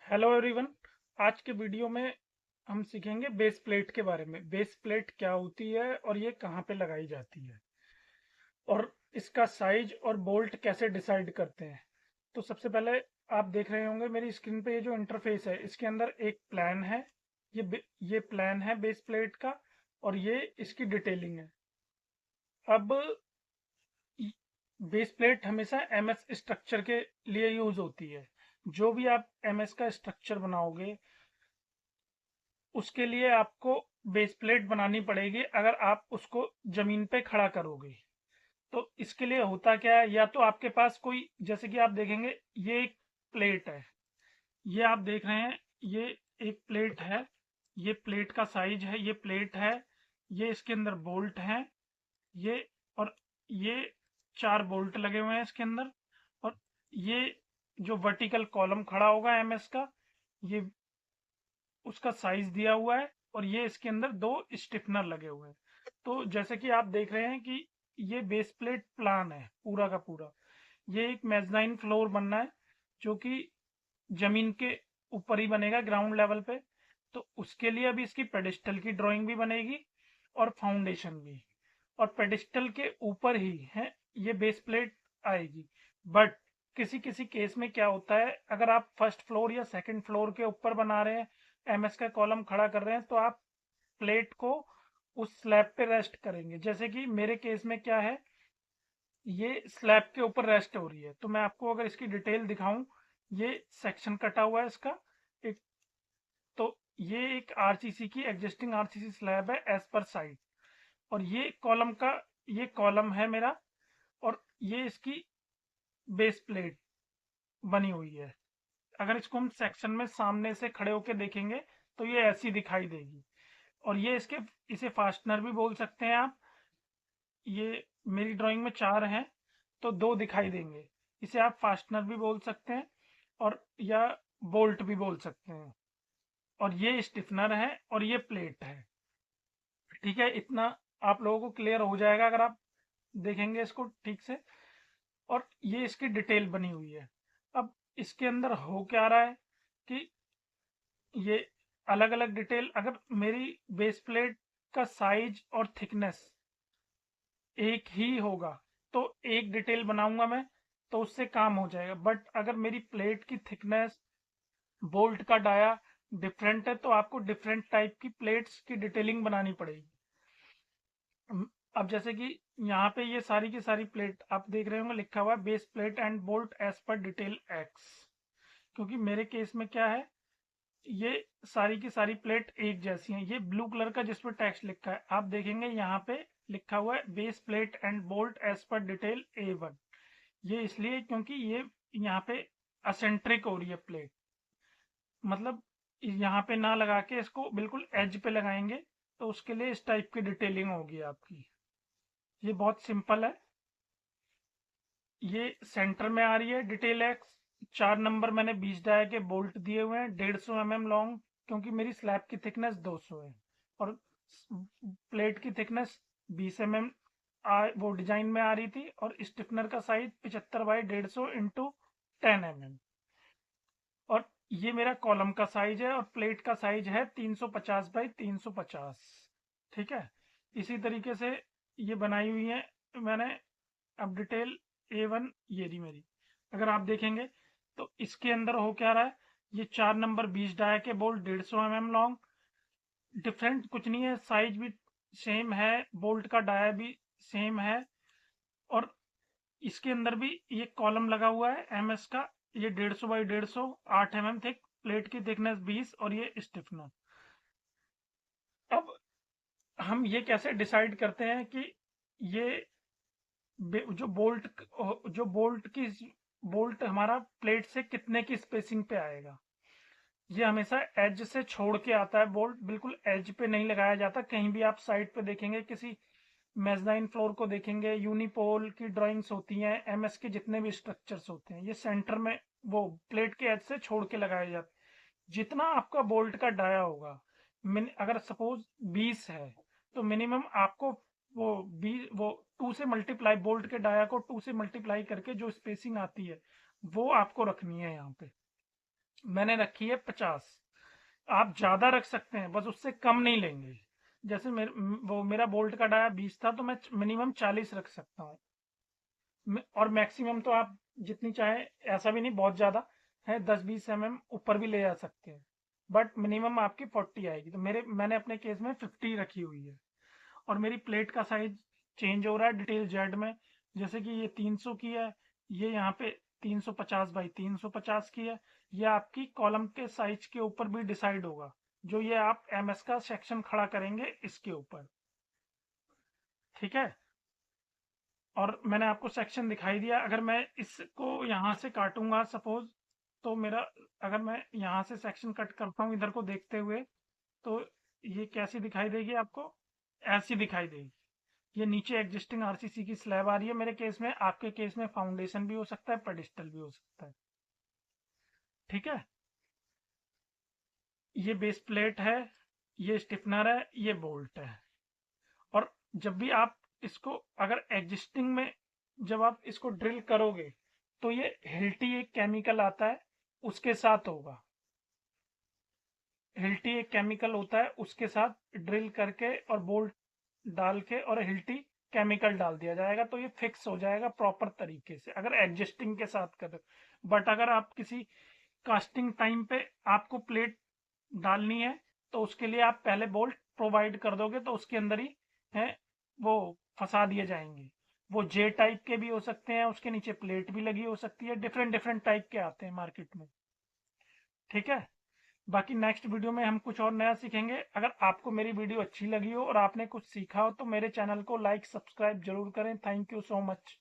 Hello everyone. आज के video में हम सीखेंगे बेस प्लेट के बारे में। बेस प्लेट क्या होती है और ये कहाँ पे लगाई जाती है और इसका साइज और बोल्ट कैसे डिसाइड करते हैं। तो सबसे पहले आप देख रहे होंगे मेरी स्क्रीन पे ये जो इंटरफेस है इसके अंदर एक प्लान है। ये प्लान है बेस प्लेट का और ये इसकी डिटेलिंग है। अब बेस प्लेट हमेशा एमएस स्ट्रक्चर के लिए यूज होती है। जो भी आप एमएस का स्ट्रक्चर बनाओगे उसके लिए आपको बेस प्लेट बनानी पड़ेगी अगर आप उसको जमीन पे खड़ा करोगे। तो इसके लिए होता क्या है, या तो आपके पास कोई, जैसे कि आप देखेंगे ये एक प्लेट है, ये आप देख रहे हैं, ये एक प्लेट है। ये प्लेट का साइज है, ये प्लेट है, ये इसके अंदर बोल्ट है, ये और ये 4 बोल्ट लगे हुए हैं इसके अंदर। और ये जो वर्टिकल कॉलम खड़ा होगा एमएस का, ये उसका साइज दिया हुआ है और ये इसके अंदर 2 स्टिफनर लगे हुए हैं। तो जैसे कि आप देख रहे हैं कि ये बेस प्लेट प्लान है पूरा का पूरा। ये एक मेजनाइन फ्लोर बनना है जो कि जमीन के ऊपर ही बनेगा, ग्राउंड लेवल पे। तो उसके लिए अभी इसकी पेडिस्टल की ड्राइंग भी बनेगी और फाउंडेशन भी। और पेडिस्टल के ऊपर ही है ये बेस प्लेट आएगी। बट किसी किसी केस में क्या होता है, अगर आप फर्स्ट फ्लोर या सेकंड फ्लोर के ऊपर बना रहे हैं, एमएस का कॉलम खड़ा कर रहे हैं, तो आप प्लेट को उस स्लैब पे रेस्ट करेंगे। जैसे कि मेरे केस में क्या है, ये स्लैब के ऊपर रेस्ट हो रही है। तो मैं आपको अगर इसकी डिटेल दिखाऊं, ये सेक्शन कटा हुआ है इसका एक। तो ये एक आरसीसी की एग्जिस्टिंग आरसीसी स्लैब है एज पर साइट। और ये कॉलम है मेरा, और ये इसकी बेस प्लेट बनी हुई है। अगर इसको हम सेक्शन में सामने से खड़े होकर देखेंगे तो ये ऐसी दिखाई देगी। और ये इसे फास्टनर भी बोल सकते हैं आप। ये मेरी ड्राइंग में 4 हैं तो 2 दिखाई देंगे। इसे आप फास्टनर भी बोल सकते हैं और या बोल्ट भी बोल सकते हैं। और ये स्टिफनर है और ये प्लेट है। ठीक है, इतना आप लोगों को क्लियर हो जाएगा अगर आप देखेंगे इसको ठीक से। और ये इसकी डिटेल बनी हुई है। अब इसके अंदर हो क्या रहा है कि ये अलग अलग डिटेल, अगर मेरी बेस प्लेट का साइज और थिकनेस एक ही होगा तो एक डिटेल बनाऊंगा मैं, तो उससे काम हो जाएगा। बट अगर मेरी प्लेट की थिकनेस, बोल्ट का डाया डिफरेंट है, तो आपको डिफरेंट टाइप की प्लेट्स की डिटेलिंग बनानी पड़ेगी। अब जैसे कि यहाँ पे ये सारी की सारी प्लेट आप देख रहे होंगे, लिखा हुआ है base plate and bolt as per detail X. क्योंकि मेरे केस में क्या है, ये सारी की सारी प्लेट एक जैसी हैं। ये ब्लू कलर का जिस पर टेक्स्ट लिखा है आप देखेंगे, यहाँ पे लिखा हुआ है base plate and bolt as per detail A1। ये इसलिए क्योंकि ये यहाँ पे असेंट्रिक हो रही है प्लेट, मतलब यहाँ पे ना लगा के इसको बिल्कुल एज पे लगाएंगे, तो उसके लिए इस टाइप की डिटेलिंग होगी आपकी। ये बहुत सिंपल है। ये सेंटर में आ रही है डिटेल एक्स। 4 नंबर मैंने 20 डाया के बोल्ट दिए हुए हैं, 150 mm लॉन्ग, क्योंकि मेरी स्लैब की थिकनेस 200 है। और प्लेट की थिकनेस 20 mm वो डिजाइन में आ रही थी। और स्टिफनर का साइज 75/150 इंटू 10 mm। और ये मेरा कॉलम का साइज है और प्लेट का साइज है 350/350। ठीक है, इसी तरीके से ये बनाई हुई है मैंने। अब डिटेल A1 ये रही मेरी। अगर आप देखेंगे तो इसके अंदर हो क्या रहा है, ये 4 नंबर 20 डाया के बोल्ट 150 mm लॉन्ग। डिफरेंट कुछ नहीं है, साइज भी सेम है, बोल्ट का डाया भी सेम है। और इसके अंदर भी ये कॉलम लगा हुआ है एमएस का। ये 150/150 8 mm थिक, प्लेट की थिकनेस 20 और ये स्टिफनर। अब हम ये कैसे डिसाइड करते हैं कि ये जो बोल्ट हमारा प्लेट से कितने की स्पेसिंग पे आएगा। ये हमेशा एज से छोड़ के आता है बोल्ट, बिल्कुल एज पे नहीं लगाया जाता। कहीं भी आप साइड पे देखेंगे, किसी मेजनाइन फ्लोर को देखेंगे, यूनिपोल की ड्राइंग्स होती हैं, एमएस के जितने भी स्ट्रक्चर्स होते हैं, ये सेंटर में वो प्लेट के एज से छोड़ के लगाए जाते हैं। जितना आपका बोल्ट का डाया होगा, अगर सपोज 20 है, तो मिनिमम आपको वो 20 वो 2 से मल्टीप्लाई, बोल्ट के डाया को 2 से मल्टीप्लाई करके जो स्पेसिंग आती है वो आपको रखनी है यहाँ पे। मैंने रखी है 50। आप ज्यादा रख सकते हैं, बस उससे कम नहीं लेंगे। जैसे वो मेरा बोल्ट का डाया 20 था, तो मैं मिनिमम 40 रख सकता हूँ। और मैक्सिमम तो आप जितनी चाहे, ऐसा भी नहीं बहुत ज्यादा है, 10-20 mm ऊपर भी ले जा सकते हैं, बट मिनिमम आपकी 40 आएगी। तो मैंने अपने केस में 50 रखी हुई है। और मेरी प्लेट का साइज चेंज हो रहा है डिटेल जेड में। जैसे कि ये 300 की है, ये यहाँ पे 350 बाई 350 की है। ये आपकी कॉलम के साइज के ऊपर भी डिसाइड होगा, जो ये आप एमएस का सेक्शन खड़ा करेंगे इसके ऊपर। ठीक है। और मैंने आपको सेक्शन दिखाई दिया। अगर मैं इसको यहाँ से काटूंगा सपोज, तो मेरा, अगर मैं यहाँ से सेक्शन कट करता हूँ इधर को देखते हुए, तो ये कैसी दिखाई देगी आपको? ऐसी दिखाई देगी। ये नीचे एग्जिस्टिंग आरसीसी की स्लैब आ रही है मेरे केस में। आपके केस में फाउंडेशन भी हो सकता है, पेडिस्टल भी हो सकता है। ठीक है। ये बेस प्लेट है, ये स्टिफनर है, ये बोल्ट है। और जब भी आप इसको, अगर एग्जिस्टिंग में जब आप इसको ड्रिल करोगे, तो ये हिल्टी एक केमिकल आता है, उसके साथ होगा। हिल्टी एक केमिकल होता है, उसके साथ ड्रिल करके और बोल्ट डाल के और हिल्टी केमिकल डाल दिया जाएगा, तो ये फिक्स हो जाएगा प्रॉपर तरीके से, अगर एडजस्टिंग के साथ कर। बट अगर आप किसी कास्टिंग टाइम पे आपको प्लेट डालनी है, तो उसके लिए आप पहले बोल्ट प्रोवाइड कर दोगे, तो उसके अंदर ही है वो फंसा दिए जाएंगे। वो जे टाइप के भी हो सकते हैं, उसके नीचे प्लेट भी लगी हो सकती है, डिफरेंट डिफरेंट टाइप के आते हैं मार्केट में। ठीक है। बाकी नेक्स्ट वीडियो में हम कुछ और नया सीखेंगे। अगर आपको मेरी वीडियो अच्छी लगी हो और आपने कुछ सीखा हो, तो मेरे चैनल को लाइक सब्सक्राइब जरूर करें। Thank you so much.